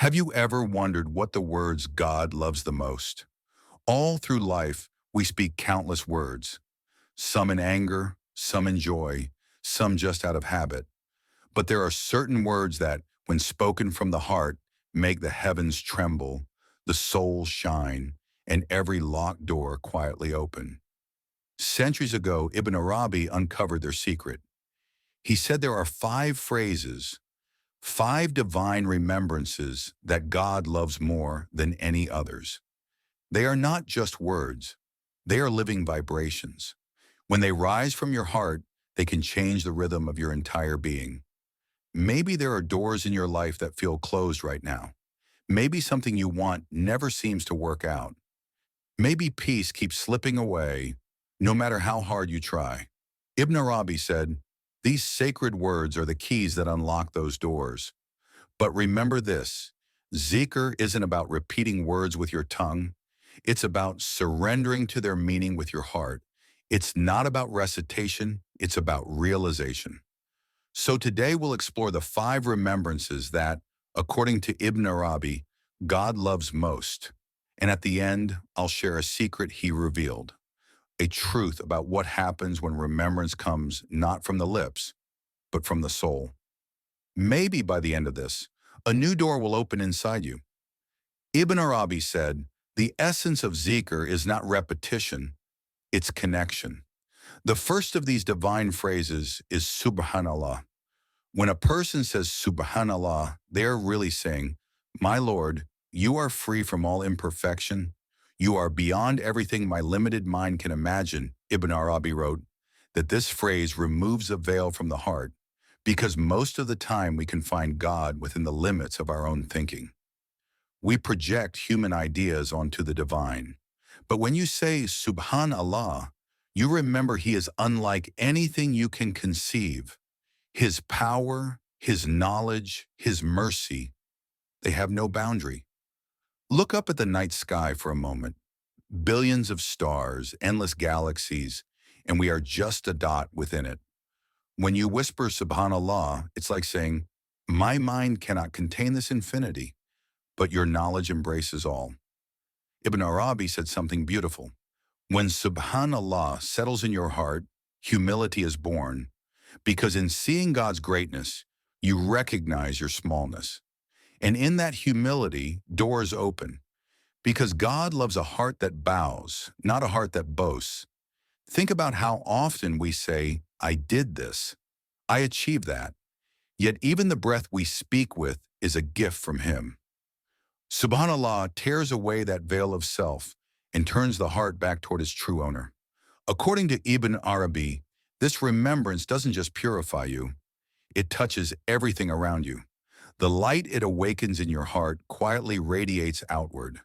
Have you ever wondered what the words God loves the most? All through life, we speak countless words, some in anger, some in joy, some just out of habit. But there are certain words that, when spoken from the heart, make the heavens tremble, the soul shine, and every locked door quietly open. Centuries ago, Ibn Arabi uncovered their secret. He said there are 5 phrases, 5 divine remembrances that God loves more than any others. They are not just words. They are living vibrations. When they rise from your heart, they can change the rhythm of your entire being. Maybe there are doors in your life that feel closed right now. Maybe something you want never seems to work out. Maybe peace keeps slipping away, no matter how hard you try. Ibn Arabi said, "These sacred words are the keys that unlock those doors." But remember this, zikr isn't about repeating words with your tongue. It's about surrendering to their meaning with your heart. It's not about recitation, it's about realization. So today we'll explore the 5 remembrances that, according to Ibn Arabi, God loves most. And at the end, I'll share a secret he revealed, a truth about what happens when remembrance comes not from the lips, but from the soul. Maybe by the end of this, a new door will open inside you. Ibn Arabi said, the essence of zikr is not repetition, it's connection. The first of these divine phrases is Subhan Allah. When a person says Subhan Allah, they are really saying, my Lord, you are free from all imperfection. You are beyond everything my limited mind can imagine. Ibn Arabi wrote that this phrase removes a veil from the heart, because most of the time we can find God within the limits of our own thinking. We project human ideas onto the divine. But when you say Subhan Allah, you remember He is unlike anything you can conceive. His power, His knowledge, His mercy, they have no boundary. Look up at the night sky for a moment. Billions of stars, endless galaxies, and we are just a dot within it. When you whisper Subhanallah, it's like saying, my mind cannot contain this infinity, but your knowledge embraces all. Ibn Arabi said something beautiful. When Subhanallah settles in your heart, humility is born, because in seeing God's greatness, you recognize your smallness. And in that humility, doors open, because God loves a heart that bows, not a heart that boasts. Think about how often we say, I did this, I achieved that, yet even the breath we speak with is a gift from Him. Subhanallah tears away that veil of self and turns the heart back toward its true owner. According to Ibn Arabi, this remembrance doesn't just purify you, it touches everything around you. The light it awakens in your heart quietly radiates outward.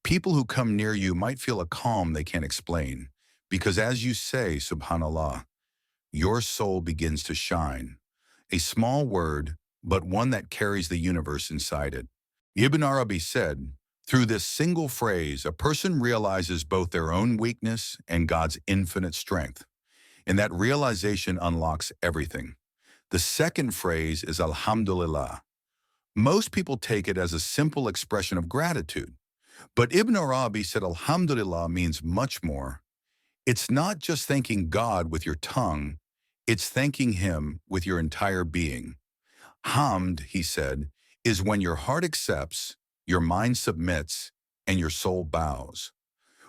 People who come near you might feel a calm they can't explain, because as you say, Subhanallah, your soul begins to shine. A small word, but one that carries the universe inside it. Ibn Arabi said, through this single phrase, a person realizes both their own weakness and God's infinite strength. And that realization unlocks everything. The second phrase is Alhamdulillah. Most people take it as a simple expression of gratitude. But Ibn Arabi said Alhamdulillah means much more. It's not just thanking God with your tongue, it's thanking Him with your entire being. Hamd, he said, is when your heart accepts, your mind submits, and your soul bows.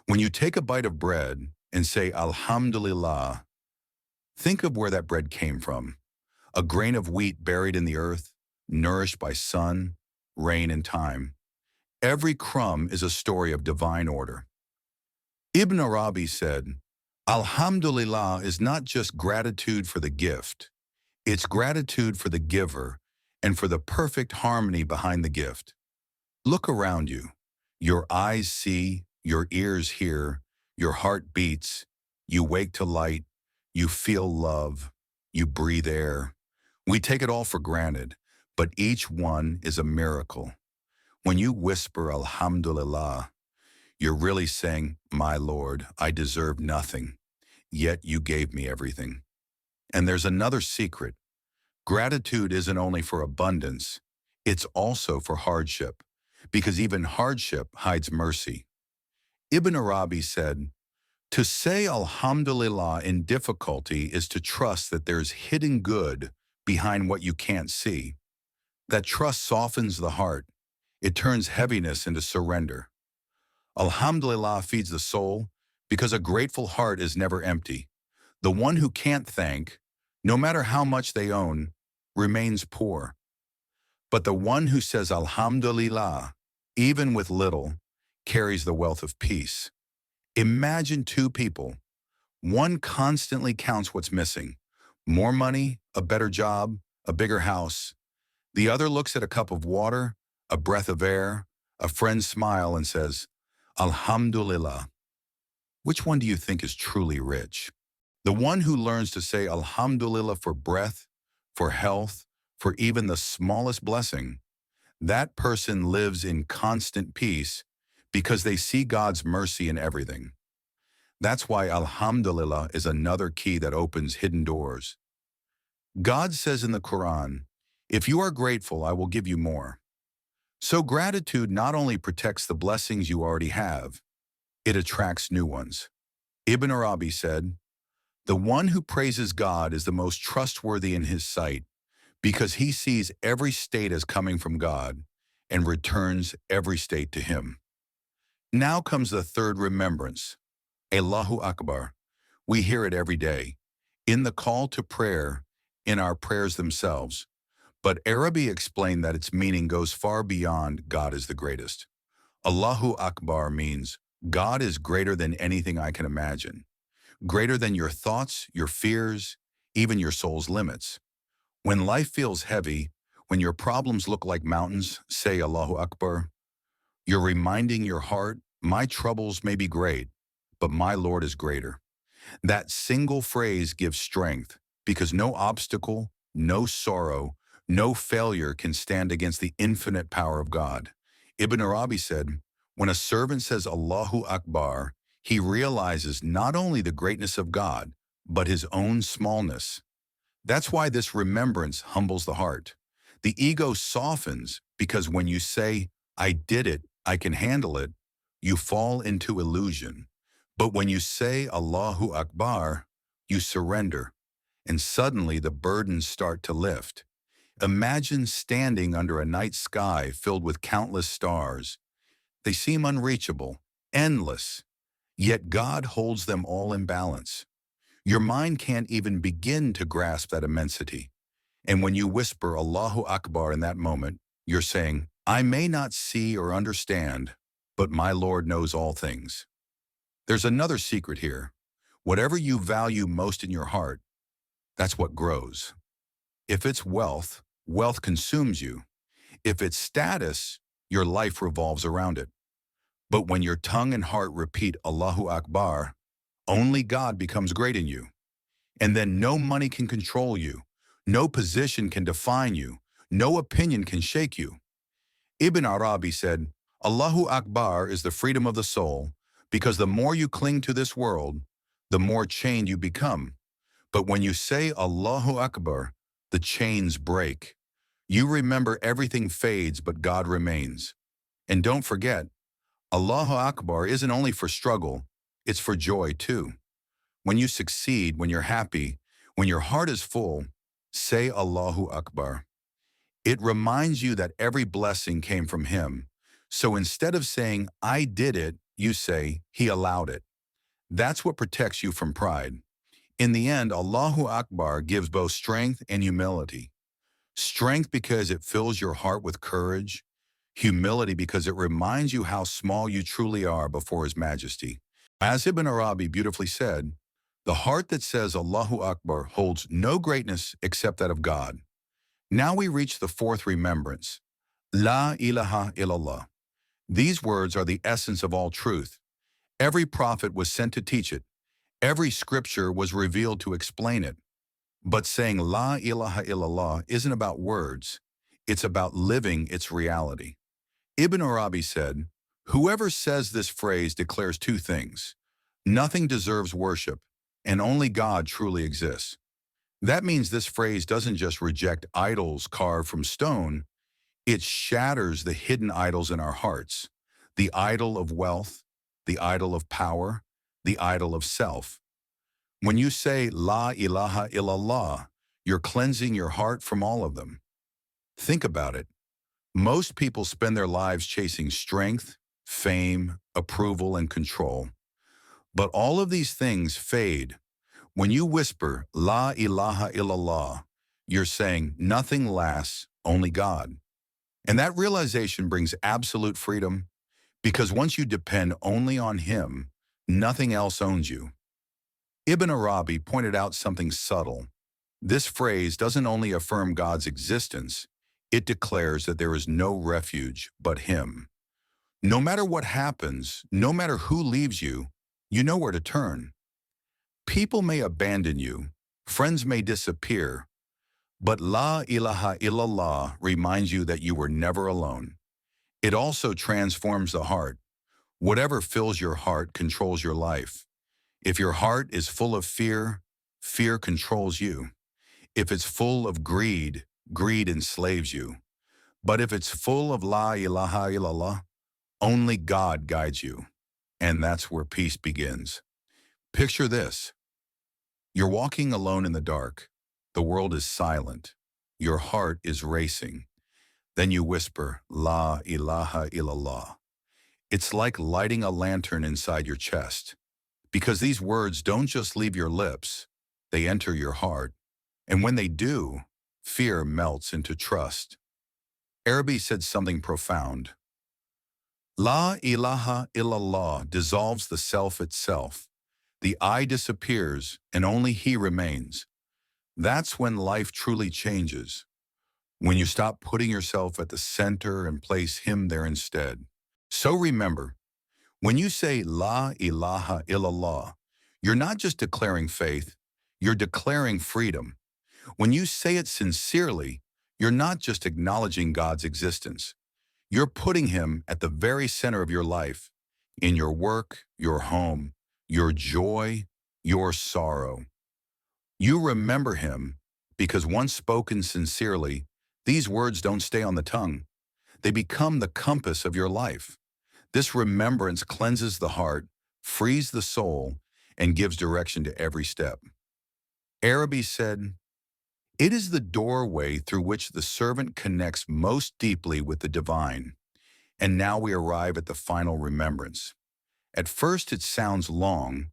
When you take a bite of bread and say Alhamdulillah, think of where that bread came from. A grain of wheat buried in the earth, nourished by sun, rain, and time. Every crumb is a story of divine order. Ibn Arabi said, Alhamdulillah is not just gratitude for the gift, it's gratitude for the giver and for the perfect harmony behind the gift. Look around you. Your eyes see, your ears hear, your heart beats, you wake to light, you feel love, you breathe air. We take it all for granted, but each one is a miracle. When you whisper Alhamdulillah, you're really saying, my Lord, I deserve nothing, yet you gave me everything. And there's another secret. Gratitude isn't only for abundance, It's also for hardship, because even hardship hides mercy. Ibn Arabi said, "To say Alhamdulillah in difficulty is to trust that there's hidden good behind what you can't see. That trust softens the heart. It turns heaviness into surrender. Alhamdulillah feeds the soul because a grateful heart is never empty. The one who can't thank, no matter how much they own, remains poor. But the one who says Alhamdulillah, even with little, carries the wealth of peace." Imagine two people. One constantly counts what's missing. More money, a better job, a bigger house. The other looks at a cup of water, a breath of air, a friend's smile and says, Alhamdulillah. Which one do you think is truly rich? The one who learns to say Alhamdulillah for breath, for health, for even the smallest blessing. That person lives in constant peace because they see God's mercy in everything. That's why Alhamdulillah is another key that opens hidden doors. God says in the Quran, "If you are grateful, I will give you more." So gratitude not only protects the blessings you already have, it attracts new ones. Ibn Arabi said, "The one who praises God is the most trustworthy in his sight because he sees every state as coming from God and returns every state to him." Now comes the third remembrance, Allahu Akbar. We hear it every day, in the call to prayer, in our prayers themselves. But Arabi explained that its meaning goes far beyond God is the greatest. Allahu Akbar means God is greater than anything I can imagine, greater than your thoughts, your fears, even your soul's limits. When life feels heavy, when your problems look like mountains, say Allahu Akbar. You're reminding your heart, my troubles may be great, but my Lord is greater. That single phrase gives strength because no obstacle, no sorrow, no failure can stand against the infinite power of God. Ibn Arabi said, when a servant says Allahu Akbar, he realizes not only the greatness of God, but his own smallness. That's why this remembrance humbles the heart. The ego softens because when you say, I did it, I can handle it, you fall into illusion. But when you say Allahu Akbar, you surrender, and suddenly the burdens start to lift. Imagine standing under a night sky filled with countless stars. They seem unreachable, endless, yet God holds them all in balance. Your mind can't even begin to grasp that immensity. And when you whisper Allahu Akbar in that moment, you're saying, I may not see or understand, but my Lord knows all things. There's another secret here. Whatever you value most in your heart, that's what grows. If it's wealth, wealth consumes you. If it's status, your life revolves around it. But when your tongue and heart repeat Allahu Akbar, only God becomes great in you. And then no money can control you. No position can define you. No opinion can shake you. Ibn Arabi said, Allahu Akbar is the freedom of the soul, because the more you cling to this world, the more chained you become. But when you say Allahu Akbar, the chains break. You remember everything fades, but God remains. And don't forget, Allahu Akbar isn't only for struggle, it's for joy too. When you succeed, when you're happy, when your heart is full, say Allahu Akbar. It reminds you that every blessing came from Him. So instead of saying, I did it, you say, He allowed it. That's what protects you from pride. In the end, Allahu Akbar gives both strength and humility. Strength because it fills your heart with courage. Humility because it reminds you how small you truly are before His majesty. As Ibn Arabi beautifully said, the heart that says Allahu Akbar holds no greatness except that of God. Now we reach the fourth remembrance, La ilaha illallah. These words are the essence of all truth. Every prophet was sent to teach it. Every scripture was revealed to explain it. But saying La ilaha illallah isn't about words. It's about living its reality. Ibn Arabi said, whoever says this phrase declares two things. Nothing deserves worship, and only God truly exists. That means this phrase doesn't just reject idols carved from stone. It shatters the hidden idols in our hearts, the idol of wealth, the idol of power, the idol of self. When you say La ilaha illallah, you're cleansing your heart from all of them. Think about it. Most people spend their lives chasing strength, fame, approval, and control. But all of these things fade. When you whisper La ilaha illallah, you're saying nothing lasts, only God. And that realization brings absolute freedom, because once you depend only on Him, nothing else owns you. Ibn Arabi pointed out something subtle. This phrase doesn't only affirm God's existence, it declares that there is no refuge but Him. No matter what happens, no matter who leaves you, you know where to turn. People may abandon you, friends may disappear, but La ilaha illallah reminds you that you were never alone. It also transforms the heart. Whatever fills your heart controls your life. If your heart is full of fear, fear controls you. If it's full of greed, greed enslaves you. But if it's full of La ilaha illallah, only God guides you. And that's where peace begins. Picture this. You're walking alone in the dark. The world is silent. Your heart is racing. Then you whisper, La ilaha illallah. It's like lighting a lantern inside your chest. Because these words don't just leave your lips, they enter your heart. And when they do, fear melts into trust. Arabi said something profound. La ilaha illallah dissolves the self itself. The I disappears and only He remains. That's when life truly changes. When you stop putting yourself at the center and place Him there instead. So remember, when you say La ilaha illallah, you're not just declaring faith, you're declaring freedom. When you say it sincerely, you're not just acknowledging God's existence. You're putting Him at the very center of your life, in your work, your home, your joy, your sorrow. You remember Him because once spoken sincerely, these words don't stay on the tongue. They become the compass of your life. This remembrance cleanses the heart, frees the soul, and gives direction to every step. Arabi said, "It is the doorway through which the servant connects most deeply with the divine." And now we arrive at the final remembrance. At first it sounds long,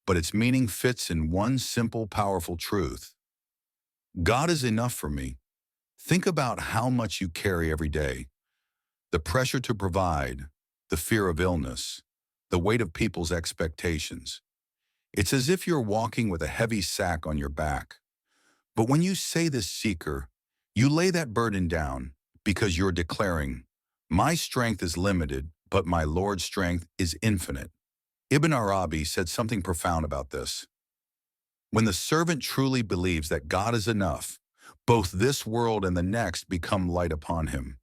but its meaning fits in one simple, powerful truth. God is enough for me. Think about how much you carry every day. The pressure to provide, the fear of illness, the weight of people's expectations. It's as if you're walking with a heavy sack on your back. But when you say this zikr, you lay that burden down because you're declaring, my strength is limited, but my Lord's strength is infinite. Ibn Arabi said something profound about this. When the servant truly believes that God is enough, both this world and the next become light upon him.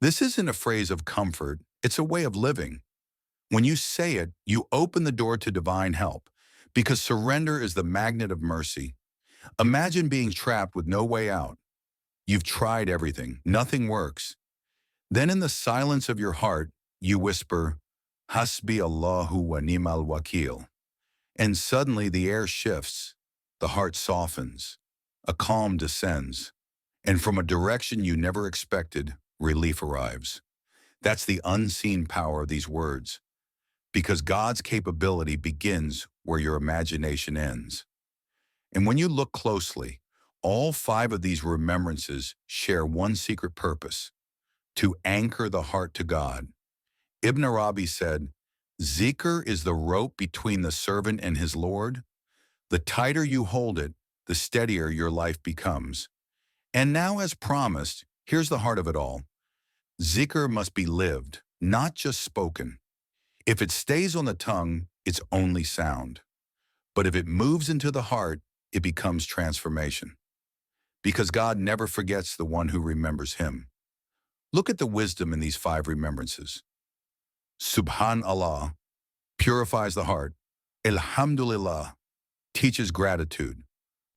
This isn't a phrase of comfort, it's a way of living. When you say it, you open the door to divine help, because surrender is the magnet of mercy. Imagine being trapped with no way out. You've tried everything, nothing works. Then in the silence of your heart, you whisper, Hasbi Allah wa ni'mal wakil. And suddenly the air shifts, the heart softens, a calm descends, and from a direction you never expected, relief arrives. That's the unseen power of these words, because God's capability begins where your imagination ends. And when you look closely, all 5 of these remembrances share one secret purpose: to anchor the heart to God. Ibn Arabi said, Zikr is the rope between the servant and his Lord. The tighter you hold it, the steadier your life becomes. And now, as promised, here's the heart of it all. Zikr must be lived, not just spoken. If it stays on the tongue, it's only sound. But if it moves into the heart, it becomes transformation. Because God never forgets the one who remembers Him. Look at the wisdom in these 5 remembrances. Subhan Allah purifies the heart. Alhamdulillah teaches gratitude.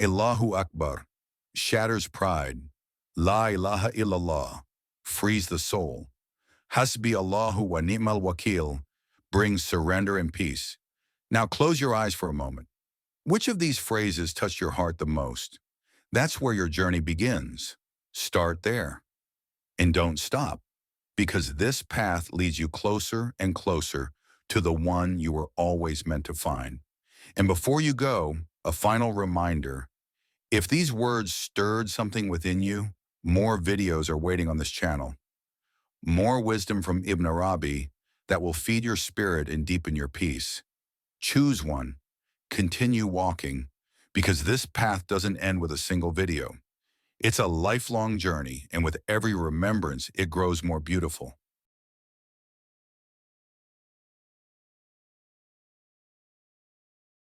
Allahu Akbar shatters pride. La ilaha illallah frees the soul. Hasbi Allahu wa ni'mal wakil brings surrender and peace. Now close your eyes for a moment. Which of these phrases touched your heart the most? That's where your journey begins. Start there. And don't stop, because this path leads you closer and closer to the one you were always meant to find. And before you go, a final reminder. If these words stirred something within you, more videos are waiting on this channel. More wisdom from Ibn Arabi that will feed your spirit and deepen your peace. Choose one. Continue walking, because this path doesn't end with a single video. It's a lifelong journey, and with every remembrance, it grows more beautiful.